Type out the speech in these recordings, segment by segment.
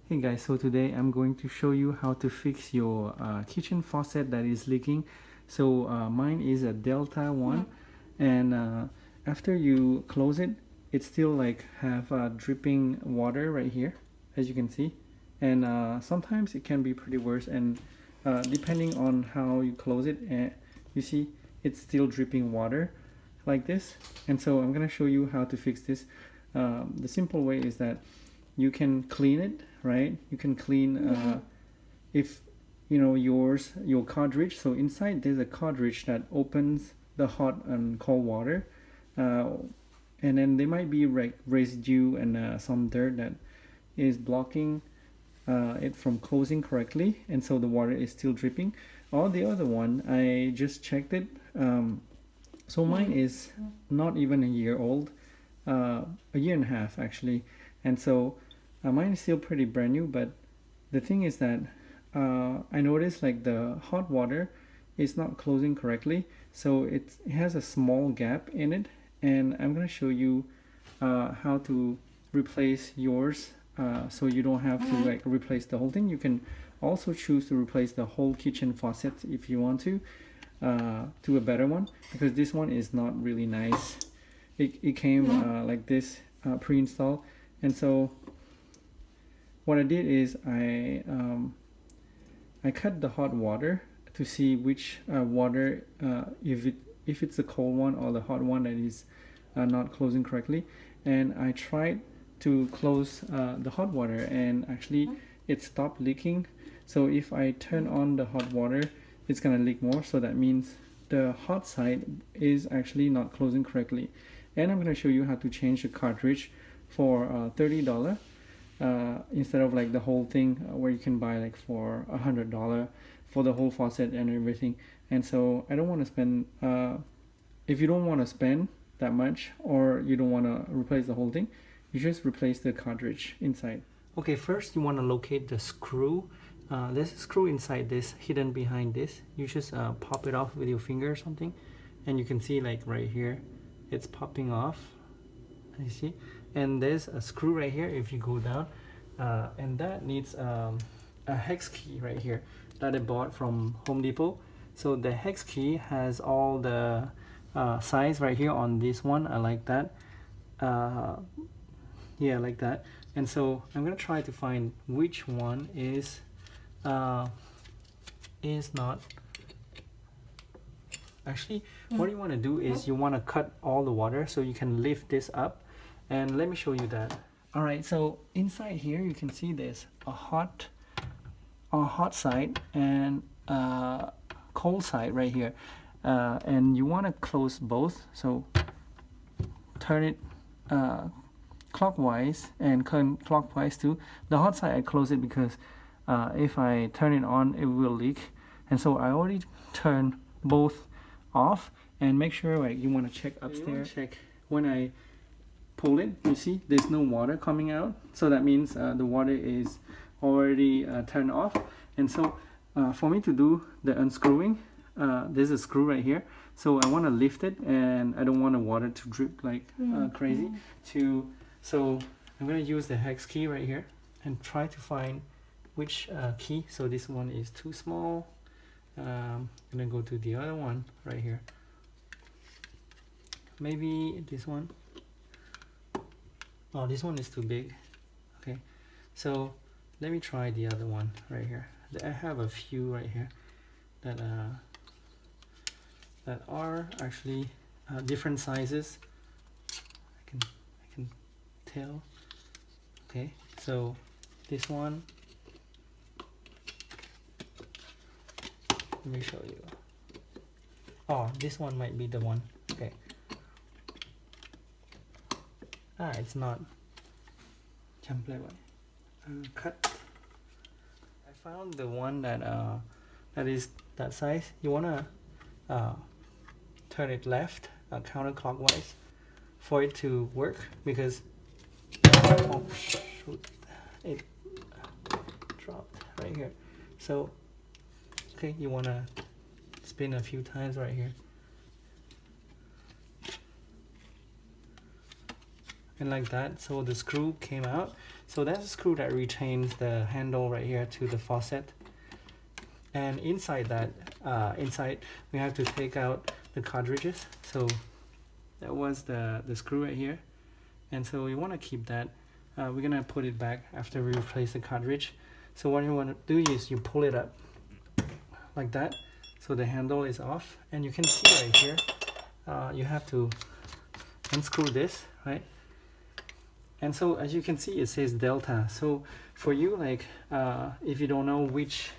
Hey guys, so today I'm going to show you how to fix your kitchen faucet that is leaking. So mine is a Delta one, and after you close it, it still like have dripping water right here, as you can see. And sometimes it can be pretty worse, and depending on how you close it, you see it's still dripping water like this. And so I'm gonna show you how to fix this. The simple way is that you can clean it, right? You can clean if you know your cartridge. So inside there's a cartridge that opens the hot and cold water, and then there might be residue and some dirt that is blocking it from closing correctly, and so the water is still dripping. Or the other one, I just checked it. So mine is not even a year old, a year and a half actually, and so mine is still pretty brand new. But the thing is that I noticed like the hot water is not closing correctly, so it has a small gap in it, and I'm gonna show you how to replace yours, so you don't have to like replace the whole thing. You can also choose to replace the whole kitchen faucet if you want to a better one, because this one is not really nice. It came like this pre-installed, and so what I did is I cut the hot water to see which water, if it's the cold one or the hot one that is not closing correctly, and I tried to close the hot water, and actually it stopped leaking. So if I turn on the hot water, it's gonna leak more, so that means the hot side is actually not closing correctly. And I'm gonna show you how to change the cartridge for $30 instead of like the whole thing where you can buy like for $100 for the whole faucet and everything. And so I don't want to spend if you don't want to spend that much, or you don't want to replace the whole thing, you just replace the cartridge inside. Okay, first you want to locate the screw. There's a screw inside this, hidden behind this. You just pop it off with your finger or something, and you can see like right here it's popping off, you see. And there's a screw right here if you go down, and that needs a hex key right here that I bought from Home Depot. So the hex key has all the size right here on this one. I like that. Yeah, like that. And so I'm gonna try to find which one is not actually. What you want to do is you want to cut all the water so you can lift this up, and let me show you that. All right, so inside here you can see there's a hot side and cold side right here, and you want to close both. So turn it clockwise and clockwise too. The hot side I close it because if I turn it on it will leak, and so I already turned both off. And make sure like you want to check upstairs. Check when I pull it, you see there's no water coming out, so that means the water is already turned off. And so for me to do the unscrewing, there's a screw right here, so I want to lift it, and I don't want the water to drip like crazy. So I'm going to use the hex key right here and try to find which key. So this one is too small. I'm gonna go to the other one right here, maybe this one. Oh, this one is too big. Okay, so let me try the other one right here. I have a few right here that are actually different sizes. I can tell. Okay, so this one, let me show you. Oh, this one might be the one. Okay. It's not. Cut. I found the one that that is that size. You wanna turn it left, counterclockwise, for it to work, because oh shoot, it dropped right here. So okay, you want to spin a few times right here, and like that, so the screw came out. So that's a screw that retains the handle right here to the faucet. And inside that, we have to take out the cartridges. So that was the screw right here. And so we want to keep that. We're gonna put it back after we replace the cartridge. So what you want to do is you pull it up like that, so the handle is off, and you can see right here, you have to unscrew this, right? And so as you can see, it says Delta. So for you, like if you don't know which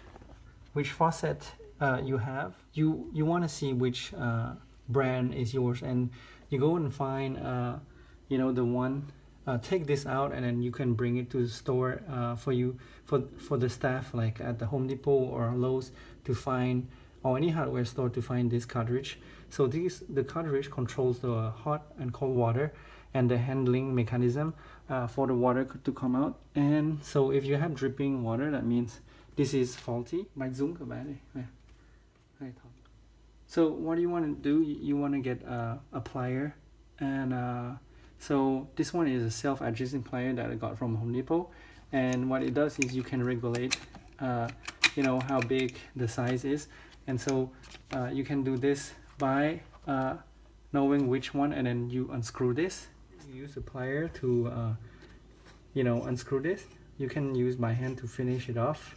faucet you have, you want to see which brand is yours, and you go and find you know, the one. Take this out, and then you can bring it to the store for the staff, like at the Home Depot or Lowe's, to find, or any hardware store, to find this cartridge. So the cartridge controls the hot and cold water and the handling mechanism for the water to come out. And so if you have dripping water, that means this is faulty. So what do you want to do? You want to get a plier, and so this one is a self-adjusting plier that I got from Home Depot, and what it does is you can regulate you know, how big the size is. And so you can do this by knowing which one, and then you unscrew this. You use the plier to you know, unscrew this. You can use by hand to finish it off.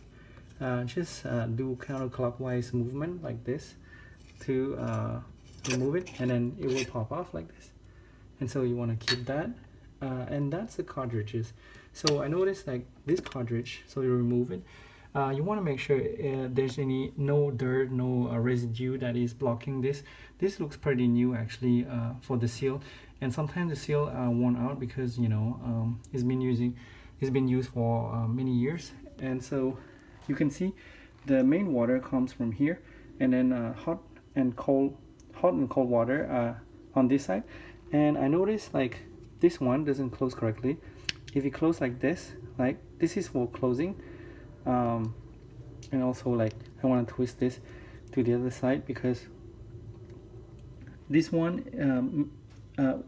Just do counterclockwise movement like this to remove it, and then it will pop off like this. And so you want to keep that, and that's the cartridges. So I noticed, like, this cartridge, so you remove it, you want to make sure there's no dirt, no residue that is blocking this. This looks pretty new actually, for the seal, and sometimes the seal worn out because, you know, it's been used for many years. And so you can see the main water comes from here, and then hot and cold water on this side. And I noticed, like, this one doesn't close correctly. If you close like this is for closing, and also, like, I want to twist this to the other side, because this one,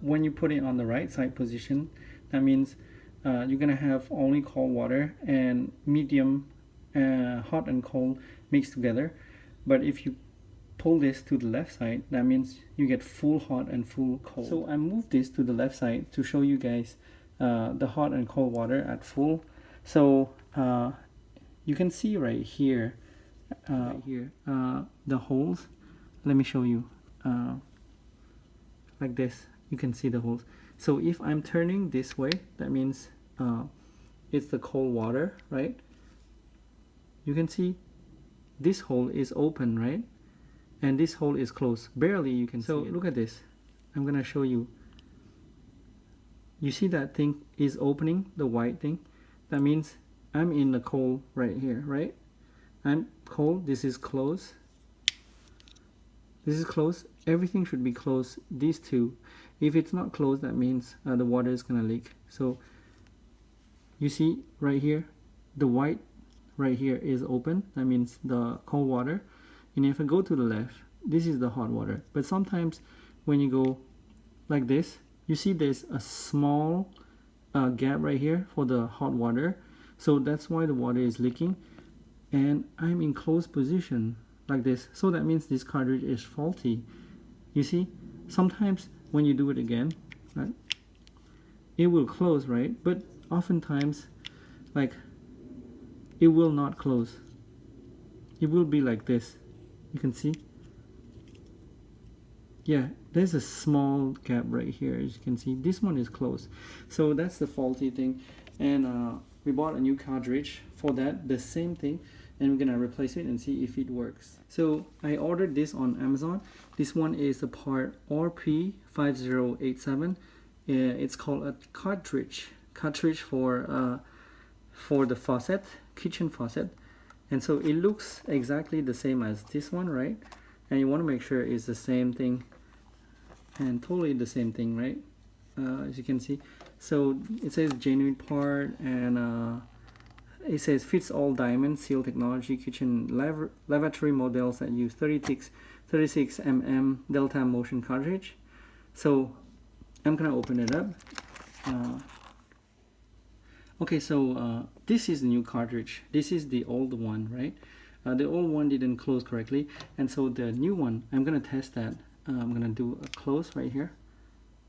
when you put it on the right side position, that means you're gonna have only cold water and medium hot and cold mixed together. But if you pull this to the left side, that means you get full hot and full cold. So I moved this to the left side to show you guys the hot and cold water at full. So you can see right here, the holes. Let me show you. Like this, you can see the holes. So if I'm turning this way, that means it's the cold water, right? You can see this hole is open, right? And this hole is closed. Barely you can see it. Look at this. I'm gonna show you. You see that thing is opening, the white thing? That means I'm in the cold right here, right? I'm cold. This is closed. This is closed. Everything should be closed. These two. If it's not closed, that means the water is gonna leak. So you see right here, the white right here is open. That means the cold water. And if I go to the left, this is the hot water. But sometimes when you go like this, you see there's a small gap right here for the hot water. So that's why the water is leaking. And I'm in closed position like this. So that means this cartridge is faulty. You see, sometimes when you do it again, right, it will close, right? But oftentimes, like, it will not close. It will be like this. You can see, yeah, there's a small gap right here. As you can see, this one is closed. So that's the faulty thing. And we bought a new cartridge for that, the same thing, and we're gonna replace it and see if it works. So I ordered this on Amazon. This one is the part RP5087. It's called a cartridge for the faucet, kitchen faucet. And so it looks exactly the same as this one, right? And you want to make sure it's the same thing, and totally the same thing, right? As you can see. So it says genuine part, and it says fits all diamond seal technology kitchen lavatory models that use 36 mm delta motion cartridge. So I'm gonna open it up. Okay, so this is the new cartridge. This is the old one, right? The old one didn't close correctly, and so the new one, I'm gonna test that. I'm gonna do a close right here.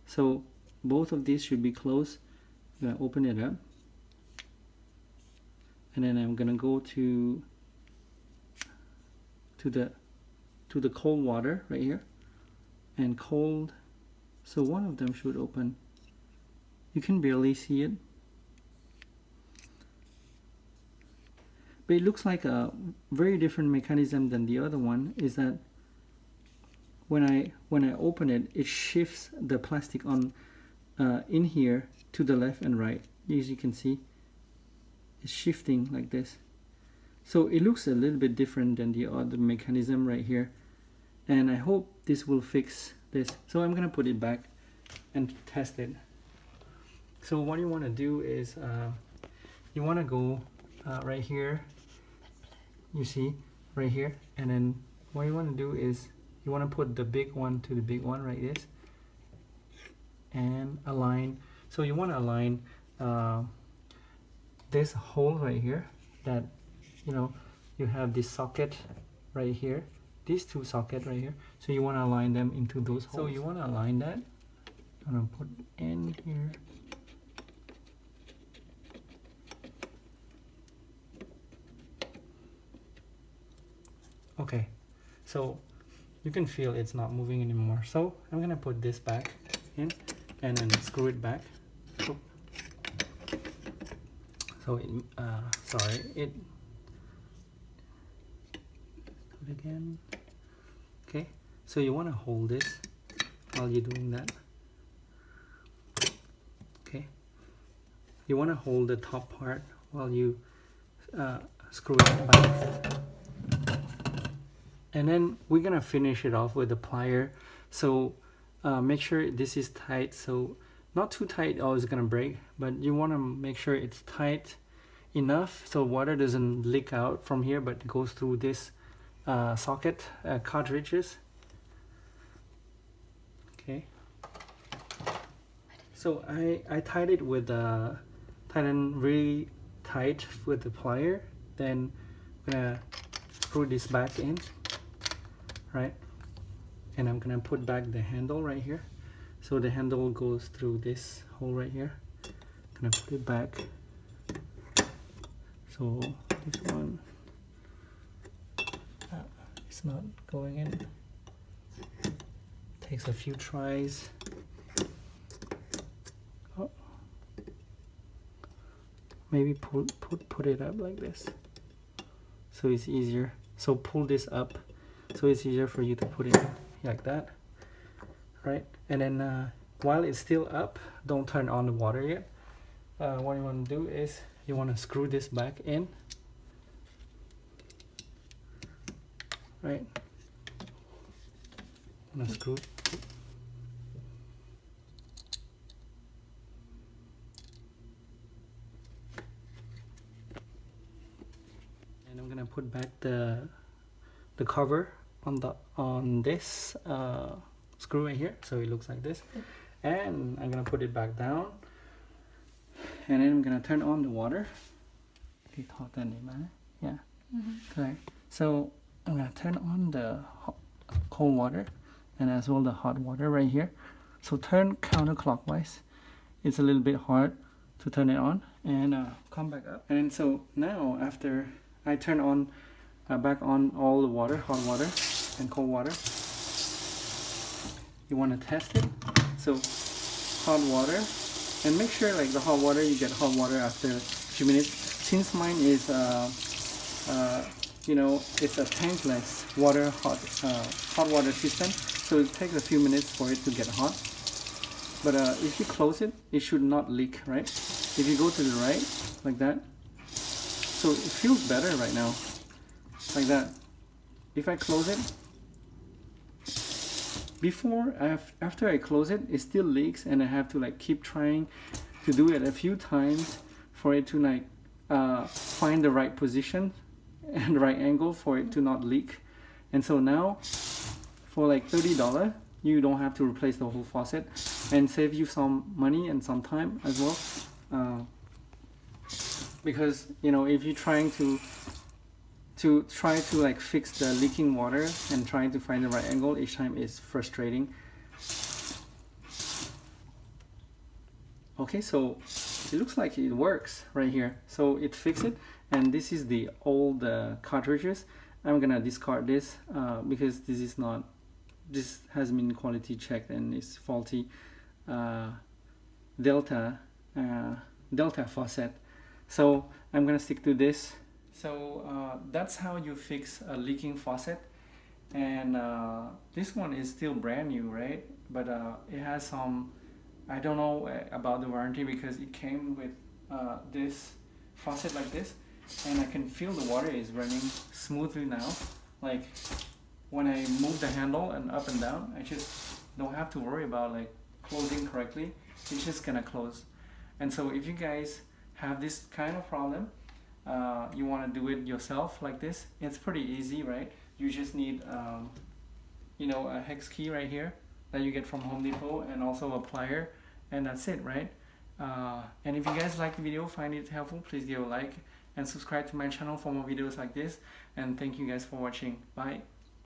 So both of these should be closed. I'm gonna open it up, and then I'm gonna go to the cold water right here, and cold. So one of them should open. You can barely see it, but it looks like a very different mechanism than the other one. Is that when I open it, it shifts the plastic on in here to the left and right. As you can see, it's shifting like this. So it looks a little bit different than the other mechanism right here, and I hope this will fix this. So I'm gonna put it back and test it. So what you want to do is you want to go right here, you see right here, and then what you want to do is you want to put the big one to the big one like this and align. So you want to align this hole right here, that you have this socket right here, these two sockets right here, so you want to align them into those holes. So you want to align that. I'm gonna put in here. Okay, so you can feel it's not moving anymore. So I'm gonna put this back in and then screw it back. So it, sorry, it. Do it again. Okay, so you want to hold this while you're doing that. Okay, you want to hold the top part while you screw it back. And then we're gonna finish it off with a plier. So make sure this is tight, so not too tight or it's gonna break, but you want to make sure it's tight enough so water doesn't leak out from here but goes through this socket cartridges. Okay, so I tied it with tighten really tight with the plier. Then I'm gonna screw this back in, right, and I'm gonna put back the handle right here. So the handle goes through this hole right here. I'm gonna put it back. So this one, it's not going in. Takes a few tries. Oh. Maybe put it up like this, so it's easier. So pull this up, so it's easier for you to put it like that, right? And then while it's still up, don't turn on the water yet. What you want to do is you want to screw this back in, right? I'm gonna screw. And I'm gonna put back the cover on this screw right here, so it looks like this. And I'm gonna put it back down, and then I'm gonna turn on the water. Yeah. Okay. So I'm gonna turn on the cold water and as well the hot water right here. So turn counterclockwise. It's a little bit hard to turn it on, and come back up. And so now after I turn on back on all the water, hot water and cold water, you want to test it. So hot water, and make sure like the hot water, you get hot water after a few minutes. Since mine is it's a tankless water hot water system, so it takes a few minutes for it to get hot. But if you close it, it should not leak, right? If you go to the right like that, so it feels better right now, like that. If I close it, after I close it, it still leaks, and I have to like keep trying to do it a few times for it to like find the right position and the right angle for it to not leak. And so now for like $30, you don't have to replace the whole faucet, and save you some money and some time as well. because you know, if you're trying to like fix the leaking water and trying to find the right angle each time is frustrating. Okay, so it looks like it works right here. So it fixed it, and this is the old cartridges. I'm gonna discard this because this has been quality checked and it's faulty Delta faucet. So I'm gonna stick to this. So that's how you fix a leaking faucet. And this one is still brand new, right? But it has some, I don't know about the warranty, because it came with this faucet like this, and I can feel the water is running smoothly now. Like when I move the handle and up and down, I just don't have to worry about like closing correctly. It's just gonna close. And so if you guys have this kind of problem, you want to do it yourself like this, it's pretty easy, right? You just need you know, a hex key right here that you get from Home Depot, and also a plier, and that's it, right? And if you guys like the video, find it helpful, please give a like and subscribe to my channel for more videos like this. And thank you guys for watching. Bye.